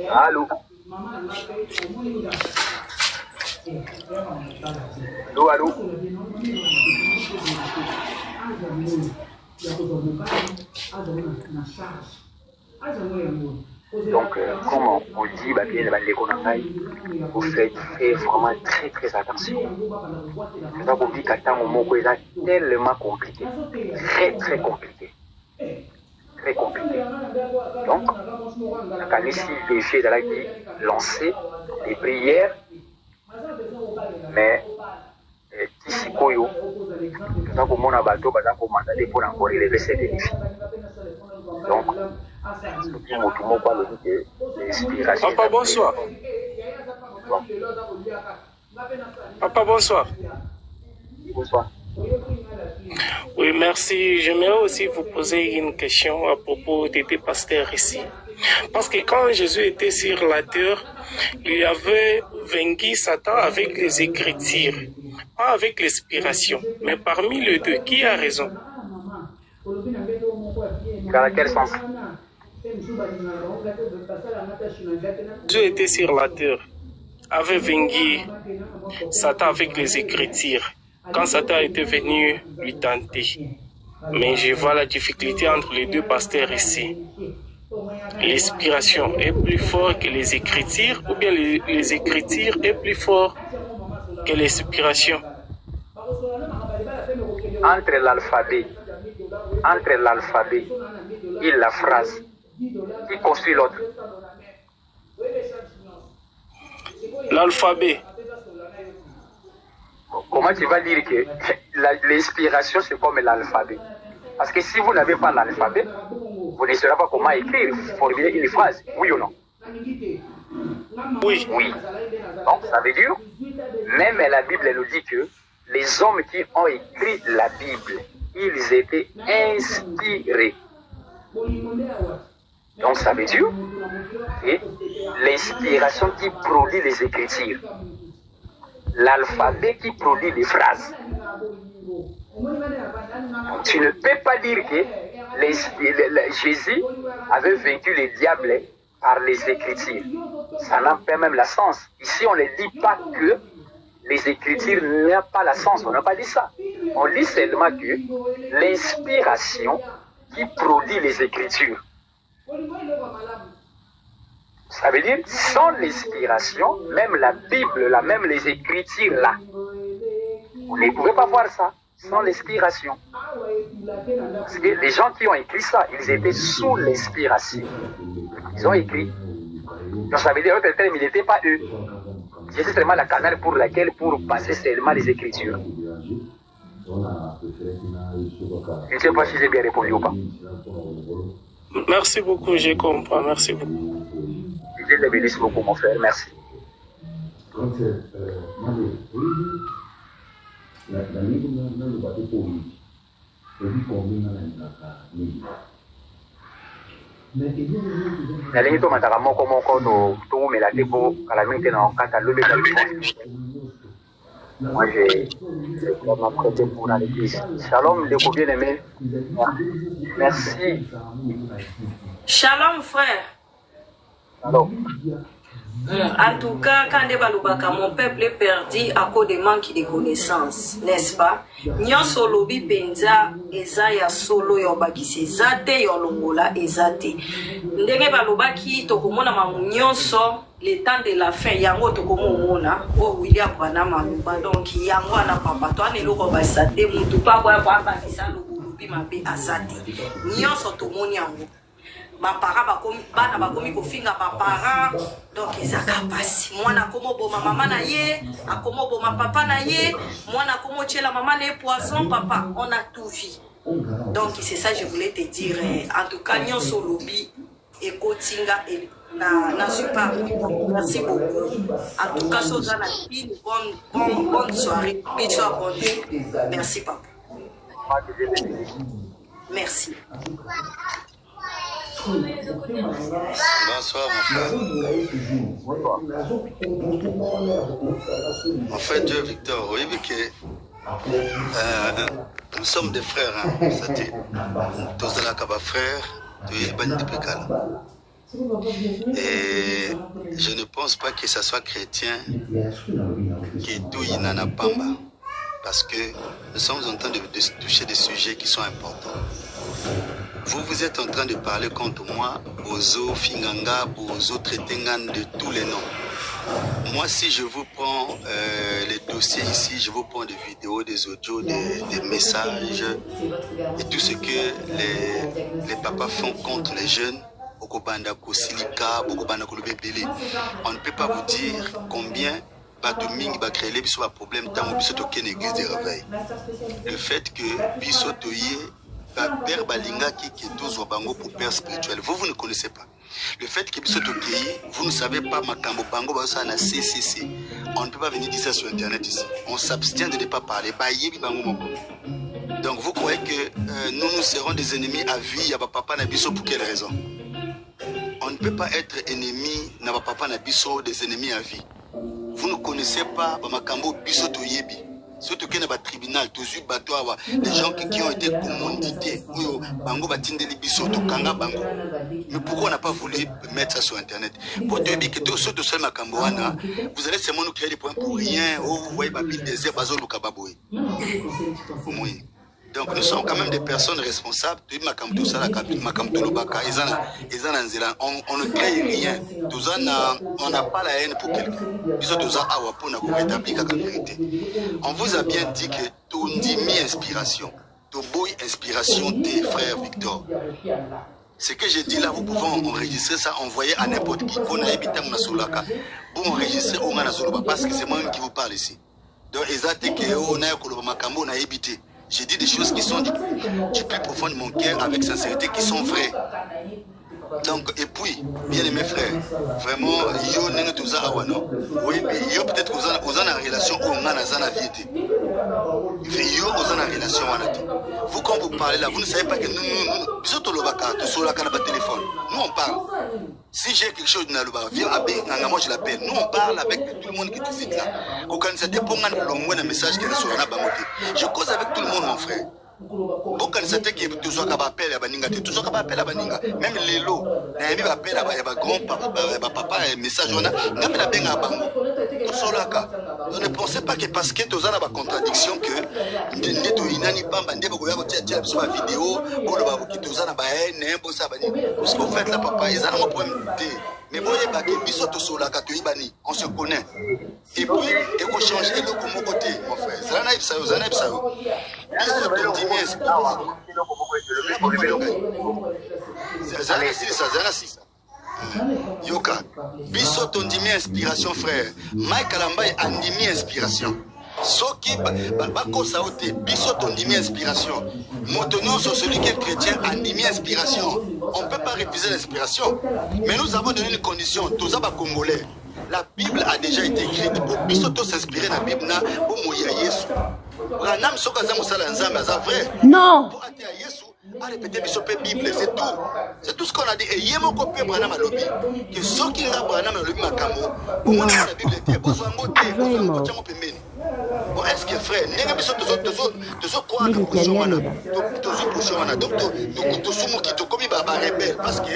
Allô? Allô, allô? Donc, comme on dit, vous faites vraiment très attention. Vous dites qu'à est tellement compliqué, très compliqué. Très compliqué. Donc, quand ici, les filles de la vie lancer des prières, mais ici, Koyo, nous avons mon abato, nous avons mandaté pour encore élever ces défis. Donc, Papa, bonsoir. Papa, bonsoir. Bonsoir. Oui, merci. J'aimerais aussi vous poser une question à propos des deux pasteurs ici. Parce que quand Jésus était sur la terre, il avait vaincu Satan avec les Écritures, pas avec l'inspiration. Mais parmi les deux, qui a raison? Dans quel sens? Jésus était sur la terre, avait vaincu Satan avec les Écritures, quand Satan était venu lui tenter. Mais je vois la difficulté entre les deux pasteurs ici. L'inspiration est plus forte que les Écritures, ou bien les Écritures est plus forte que l'inspiration? Entre l'alphabet et la phrase, qui construit l'autre? L'alphabet. Comment tu vas dire que l'inspiration c'est comme l'alphabet? Parce que si vous n'avez pas l'alphabet, vous ne saurez pas comment écrire, formuler une phrase, oui ou non? Oui. Oui. Donc ça veut dire, même la Bible nous dit que les hommes qui ont écrit la Bible, ils étaient inspirés. Donc ça veut dire que l'inspiration qui produit les Écritures, l'alphabet qui produit les phrases. Donc, tu ne peux pas dire que Jésus avait vaincu les diables par les Écritures. Ça n'a pas même la sens. Ici, on ne dit pas que les Écritures n'ont pas la sens. On n'a pas dit ça. On dit seulement que l'inspiration qui produit les Écritures. Ça veut dire, sans l'inspiration, même la Bible, là, même les Écritures, là, on ne pouvait pas voir ça, sans l'inspiration. Parce que les gens qui ont écrit ça, ils étaient sous l'inspiration. Ils ont écrit. Donc ça veut dire que il n'était pas eux. C'était seulement la canal pour passer seulement les Écritures. Je ne sais pas si j'ai bien répondu ou pas. Merci beaucoup, je comprends. Merci beaucoup. Je te bénisse beaucoup, mon frère. Merci. nalingi tomataka moko toumela te po kala mingi te na okata lobeka moi j'ai vraiment prêté pour dans l'église. Shalom les bien-aimés. Merci. Shalom frère. Shalom. En tout cas, quand mon peuple est perdu à cause de manque de connaissances, n'est-ce pas? Nyon solo bi penza eza ya solo ya obakisi ezate ya longola ezate. Ndenge balobaki tokomona mamunyonso le temps de la fin yango tokomona o William Banama donc yango ana papa to anelo ko basate mutu pa kwa bakisa lobulubi mabe azate. Nyonso tomoni yango. Bana bakomi kofinga bapara donc ezaka pasi mwana komo boma mama na ye akomo boma papa na ye mwana komo tchela mama na poison papa on a tout vu donc c'est ça je voulais te dire en tout cas nyonso lobi et kotinga et na super merci beaucoup en tout cas soza na une bonne soirée et tu as bonne journée merci papa merci. Bonsoir mon frère. En fait, Dieu Victor, oui, nous sommes des frères. Tous les frères, tu es ben de Pécal. Et je ne pense pas que ce soit chrétien qui tout Inana Pamba. Parce que nous sommes en train de toucher des sujets qui sont importants. Vous êtes en train de parler contre moi, Bozo, Finganga, Bozo, Tretengan, de tous les noms. Moi, si je vous prends les dossiers ici, je vous prends des vidéos, des audios, des messages et tout ce que les papas font contre les jeunes. On ne peut pas vous dire combien Batuming va créer les problèmes tant que vous une église de réveil. Le fait que Bissotoye père Balinga qui est tous bango pour père spirituel, vous ne connaissez pas. Le fait que Bissotoye, vous ne savez pas Makambo Bango ça na CCC. On ne peut pas venir dire ça sur internet ici. On s'abstient de ne pas parler. Donc vous croyez que nous serons des ennemis à vie à papa Nabiso pour quelle raison? On ne peut pas être ennemi na papa Nabiso des ennemis à vie. Vous ne connaissez pas Makambo Biso Toyebi. Surtout qu'il y a un tribunal, des gens qui ont été commandités. Mais pourquoi on n'a pas voulu mettre ça sur internet? Pour te dire que tout ce seul Makambo, vous allez seulement nous créer des points pour rien. Oh, vous voyez, Babil désert, Bazo Lukababoui. Oui. Donc nous sommes quand même des personnes responsables. On ne crée rien. On n'a pas la haine pour quelqu'un. On vous a bien dit que tout mis inspiration. Tout boy inspiration des frères Victor. Ce que j'ai dit là, vous pouvez enregistrer ça, envoyer à n'importe qui. On a habité à Solaka. Vous enregistrez au Manasoloba parce que c'est moi-même qui vous parle ici. Donc, on a habité. J'ai dit des choses qui sont du plus profond de mon cœur avec sincérité, qui sont vraies. Donc, et puis, bien aimés frères, vraiment, yo n'est tout ça, oui, mais yo peut-être vous en avez relation ou on a la vérité. Yo vous en avez relation. Vous, quand vous parlez là, vous ne savez pas que nous, téléphone. Nous, on parle. Si j'ai quelque chose, moi je l'appelle. Nous, on parle avec tout le monde qui est ici là. Je cause avec tout le monde, mon frère. Même les lots, les papa, message, on a ne pensez pas que parce que tu as une contradiction que ce que vous faites là, papa, ils ont un problème. Mais bon, on se connaît. Et puis, il faut changer de mon côté, mon frère. Yoka, Biso tondimi inspiration, frère. Mike Alambay andimi inspiration. Soki bako saote, Biso tondimi inspiration. Montenons sur celui qui est chrétien andimi inspiration. On ne peut pas refuser l'inspiration. Mais nous avons donné une condition. Tous les Congolais. La Bible a déjà été écrite. Pour Biso s'inspirer la Bible, pour mourir Yesu. Branham soka za musala nzambe za vrai. Non. Pour ater Yesu. À répéter Bible, c'est tout. C'est tout ce qu'on a dit. Et Yemo Kopé Branham a lobby. Que ceux qui ont Branham a lobby Makamo, pour moi, la Bible était. Bon, est-ce que frère, nous croyons que nous sommes donc nous sommes qui comme rebelle parce que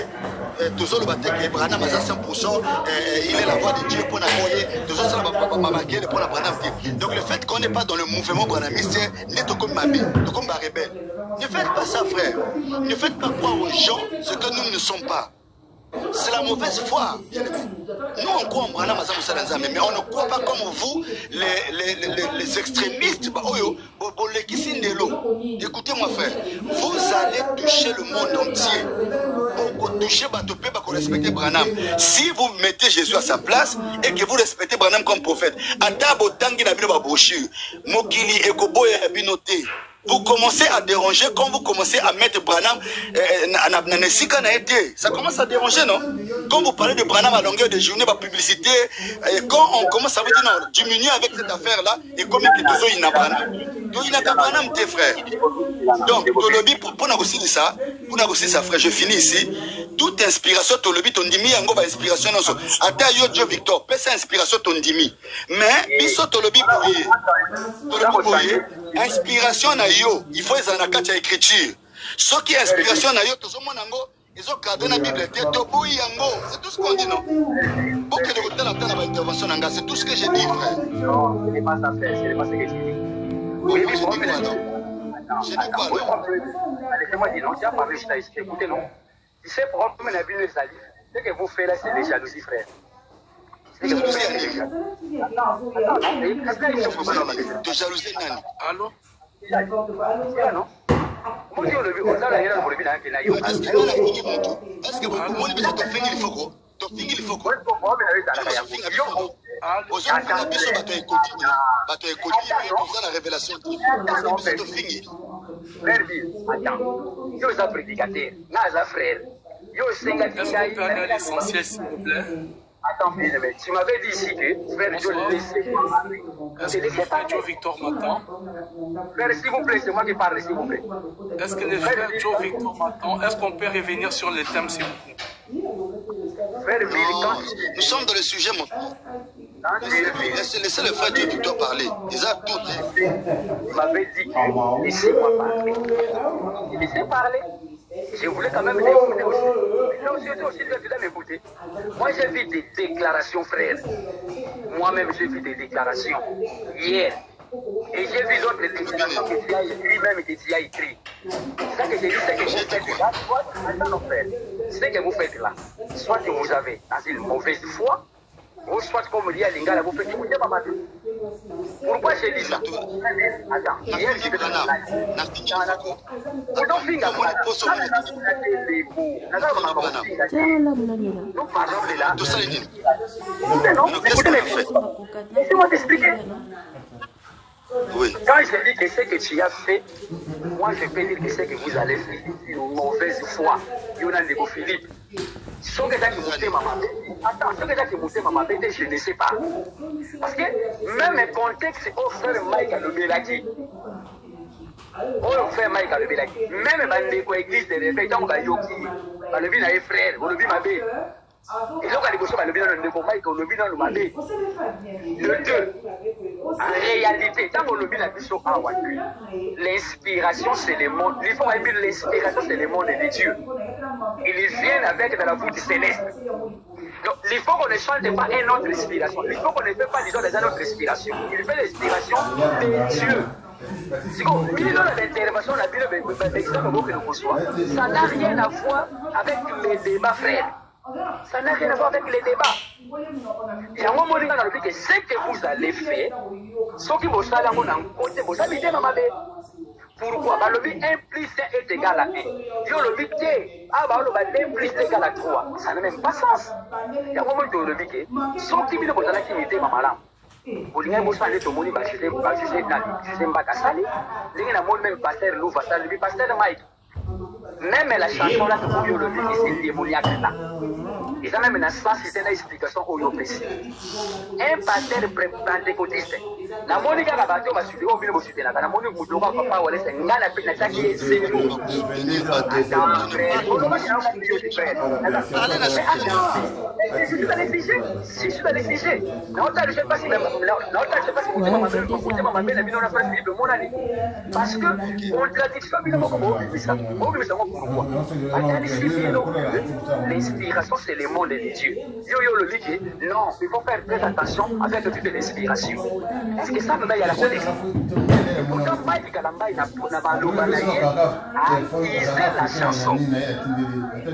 tous le bâtiment que Branham a 100%, il est la voix de Dieu pour n'avoir tous ça pour la Branham. Donc le fait qu'on n'est pas dans le mouvement branhamiste, n'est comme ma vie, comme ma rebelle. Ne faites pas ça, frère. Ne faites pas croire aux gens ce que nous ne sommes pas. C'est la mauvaise foi. Nous, on croit en Branham, mais on ne croit pas comme vous, les extrémistes. Écoutez-moi, frère. Vous allez toucher le monde entier. Pour toucher Batopé, pour respecter Branham. Si vous mettez Jésus à sa place et que vous respectez Branham comme prophète, vous commencez à déranger quand vous commencez à mettre Branham ça commence à déranger, non? Quand vous parlez de Branham à longueur de journée, la publicité, et quand on commence à vous dire non, diminuer avec cette affaire-là, et comme il y a Branham. Donc il n'y a pas Branham, tes frères. Donc, pour négocier ça, frère, je finis ici. Toute inspiration, Tolobi, ton dimi, en gros, inspiration, non, ata yo Dieu Victor, pèse inspiration, ton dimi. Mais, biso Tolobi, inspiration na yo, il faut les anakati à écriture. Ce qui est inspiration na yo, tout le monde Ils ont gardé la Bible. C'est tout ce qu'on dit, non? Pour que le côté la intervention, c'est tout ce que j'ai dit, frère. Non, ce n'est pas ça, frère. Ce n'est pas ce que j'ai dit. Oui, j'ai dit quoi, non? J'ai dit quoi, non? Laissez-moi dire, non, tu as parlé, écoutez, non. Tu sais, pourquoi vous n'avez pas les alliés? Ce que vous faites là, c'est des jalousies, frère. De jalousie, Nani. Allô? Non? Comment dire le but? On a la guerre pour le but d'un Kenya. Est-ce que vous avez fini mon tour? Est-ce que vous avez fini il faut quoi? Tu as fini il faut quoi? Vous avez fini il faut quoi? Vous avez fini il faut quoi? Tu as la révélation. Vous avez fini. Frère, attends. Yo, ça prédicateur. Naza frère. Yo, Est-ce qu'on peut aller à l'essentiel, s'il vous plaît? Attends, mais tu m'avais dit ici que frère Joe laissez. Est-ce que le frère Joe Victor m'attend? Frère, s'il vous plaît, c'est moi qui parle, s'il vous plaît. Est-ce que le frère Joe Victor m'attend? Est-ce qu'on peut revenir sur le thème, s'il vous plaît? Frère non, nous sommes dans le sujet, mon frère. Laissez le frère Joe Victor parler. Ils ont tout dit. Il m'avait dit que laissez-moi parler. Laissez parler. Je voulais quand même l'écouter aussi. Non, c'était aussi de m'écouter. Moi, j'ai vu des déclarations, frère. Moi-même, j'ai vu des déclarations hier. Et j'ai vu d'autres déclarations que tu as écrit, même que tu as écrit. C'est ça que j'ai dit, c'est que vous faites là. Attends, non, frère. C'est que vous faites là. Soit que vous avez dans une mauvaise foi, ou soit comme il y a l'ingala, vous faites écouter ma mère. Pourquoi j'ai dit ça? Attends, hier, j'ai dit ça. Nous parlons de là. Non, laissez-moi t'expliquer. Oui. Quand je dis que ce que tu as fait, moi je peux dire que c'est que vous allez faire une mauvaise foi. Il y en a des Philippe. Ce que tu as monté, maman. Attends, ce que tu as monté, maman, je ne sais pas. Parce que même un contexte offert Mike à l'Obélaki. On fait Mike à l'Obélaki. Même dans l'église de réveil, tant qu'on a yoki, le bin a frère, on le bin m'a bé. Et donc, à l'époque, le bin a le Mike, on le bin a le mabé. Le 2. En réalité, tant qu'on le bin a dit sur l'inspiration, c'est le monde. Il faut dire l'inspiration, c'est le monde de Dieu. Ils viennent avec de la voûte céleste. Donc, il faut qu'on ne chante pas une autre inspiration. Il faut qu'on ne fait pas disons des autres inspirations. Il fait l'inspiration de Dieu. C'est comme mille ans d'intervention, la Bible, que nous reçoit. Ça n'a rien à voir avec les débats, frère. Ça n'a rien à voir avec les débats. Et à un moment donné, on a dit que ce que vous allez faire, ce qui vous allez côté, vous allez dire, maman, pourquoi? Le but 1 plus 1 est égal à 1. Le but est 1 plus 1 est égal à 3. Ça n'a même pas sens. Et à un moment donné, le but est ce qui vous allez faire, maman. Vous avez besoin de tout le monde, je sais pas Kassali, vous avez même pasteur Lou, pasteur Mike. Même la chanson là, que vous le dit, c'est démoniaque là. Et ça même dans ce sens, c'est une explication au précis. Un pasteur pentecôtiste. La Monica va battre, va suivre au milieu de la Monica, vous devez pas ou laisser un gars la peine d'attaquer ses jours. Je suis dans les sujets. Je suis dans les sujets. Non, je ne sais pas si vous parce que contradiction, l'inspiration, c'est le monde de Dieu. Yo, le dit, non, il faut faire très attention avec le type de l'inspiration. Est-ce que ça me met à la connexion? Pourtant, Mike Kalamba, il a la chanson.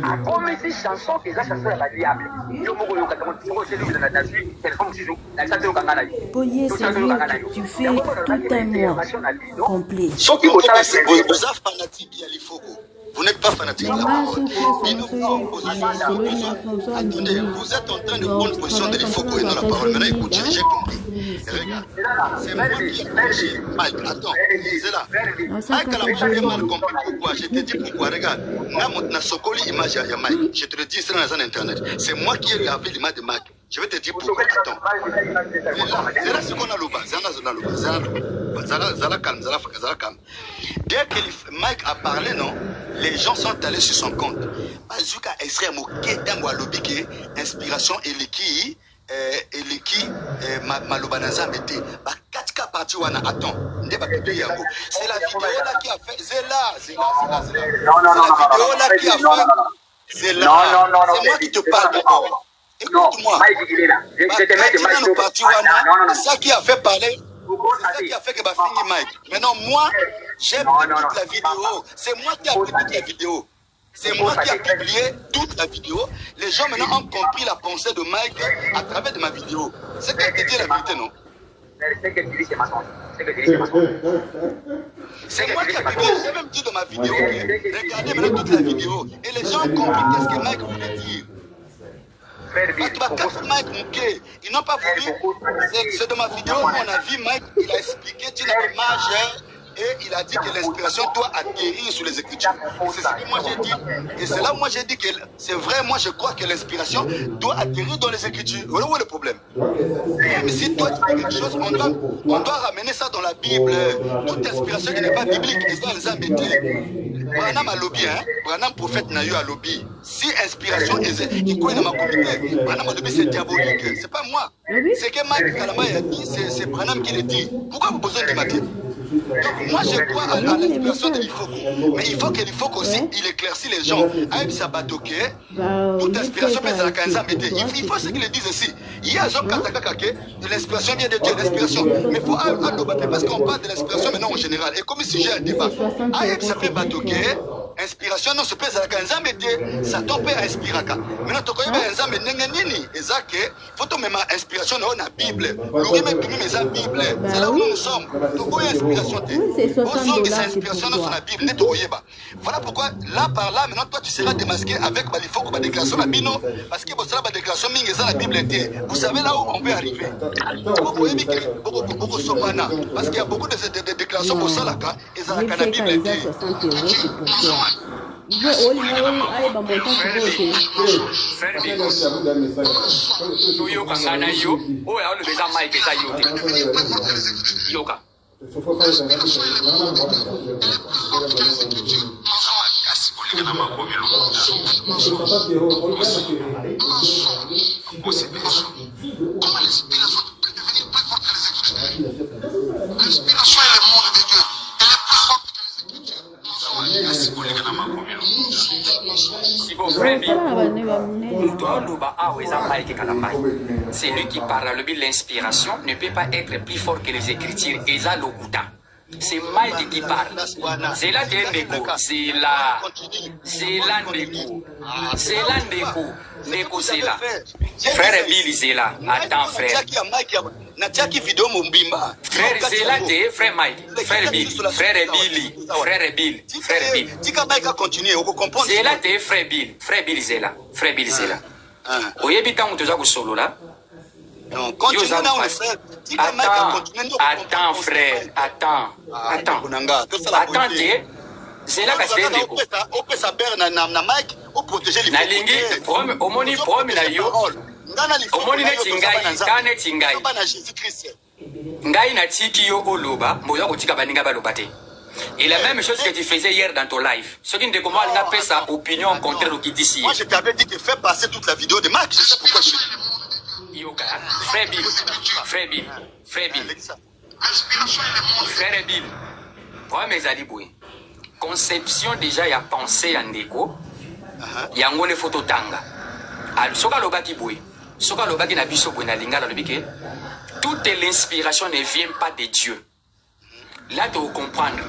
À comme ces chansons que la chanson est variable. Yo, Boyer, c'est lui, tu fais tout un mois complet. Vous êtes fanatique, vous n'êtes pas fanatique de la parole. Attendez, vous êtes en train de prendre position de l'Ifoko et non la parole. Maintenant, écoutez, j'ai compris. Regarde, c'est moi qui ai compris. Mike, attends, c'est là. Mike, elle a mal compris pourquoi. Je te dis pourquoi. Regarde, na sokoli image ya Mike. Je te le dis, c'est dans Internet. C'est moi qui ai appelé l'image de Mike. Je vais te dire pourquoi. Attends. C'est là ce qu'on a l'oba. Zala calme. Dès que Mike a parlé, non, les gens sont allés sur son compte. Bazouka extrait moqué d'un lobby inspiration et l'équipe. Malobanaza mette ba 4K parti wana attends c'est la vidéo là qui a fait c'est la vidéo là qui a fait C'est là. C'est moi qui te parle d'abord. Écoute-moi. C'est ça qui a fait parler. C'est ça qui a fait que ma fille Mike. Maintenant, moi, j'ai pris toute la vidéo. C'est moi qui ai pris toute la vidéo. C'est moi qui ai publié toute la vidéo. Les gens maintenant ont compris la pensée de Mike à travers de ma vidéo. C'est qu'elle te dit la vérité, non? C'est moi qui ai publié. J'ai même dit dans ma vidéo que regardez maintenant toute la vidéo. Et les gens ont compris qu'est-ce que Mike voulait dire. Ils n'ont pas voulu. C'est de ma vidéo où on a vu Mike, il a expliqué une image et il a dit que l'inspiration doit atterrir sur les Écritures. C'est ce que moi j'ai dit. Et c'est là où moi j'ai dit que c'est vrai, moi je crois que l'inspiration doit atterrir dans les Écritures. Voilà où est le problème. Même si toi tu fais quelque chose, on doit ramener ça dans la Bible. Toute inspiration qui n'est pas biblique, et ça les a embêtés. Branham a lobby, hein? Branham prophète n'a eu à lobby. Si inspiration est qui connaît dans ma communauté, Branham a lobby c'est diabolique. C'est pas moi. C'est que Mike Kalama a dit, c'est Branham qui le dit. Pourquoi vous posez une thématique? Donc moi je crois à l'inspiration de l'Ifoko. Mais il faut que l'Ifoko aussi, il éclaircit les gens. Aïe Sabatoke, toute inspiration mais à la embêté. Il faut ce qu'il le dise ici. Il y a un homme de l'inspiration vient de Dieu, l'inspiration. Mais il faut allobater parce qu'on parle de l'inspiration maintenant en général. Et comme si j'ai un débat. Aïe Sabatoke. Inspiration non se pèse à la canzambe ça tombe à inspiraka maintenant to koyeba nzambe ndenge nini ezake photo même inspiration dans la Bible l'ori même tout mes Bible c'est là où nous sommes to koya inspiration c'est inspiration dans la Bible neto koyeba voilà pourquoi là par là maintenant toi tu seras démasqué avec balifoko ba déclaration la bino parce que bossala ba déclaration mingi ça la Bible était vous savez là où on peut arriver beaucoup somana parce qu'il y a beaucoup de déclarations pour ça là et ça la Bible était c'est lui qui parle. L'inspiration ne peut pas être plus fort que les Écritures. C'est Mike qui parle. C'est là Ndeko. C'est là Ndeko. Ndeko c'est là. Frère Billy c'est là. Attends frère. Frère Zélate, frère Mike, frère Billy. Zélate, frère Billy Zéla. Frère Billy Zéla. Oyebita on te a solo là. Non, continue attends frère, attends. C'est là que c'est Ndeko. Nalingi, omoni promi na yo. Omoni neti ngai. Ngai na tiki yo oloba, moya kotika baninga baloba te. Et la même chose que tu faisais hier dans ton live. Ce qui ne te comment n'a pas sa opinion contraire au qui dit ici. Moi je t'avais dit que fais passer toute la vidéo de Mac, je sais pourquoi je l'ai dit. Yoka, Frère Bill. Pour mes aliboués. Conception déjà y a pensé en Ndeko. Yango le photo tanga. Soka lobaki boué. Soka lobaki na biso boué na linga la lobike. Toute l'inspiration ne vient pas de Dieu. Là tu vas comprendre.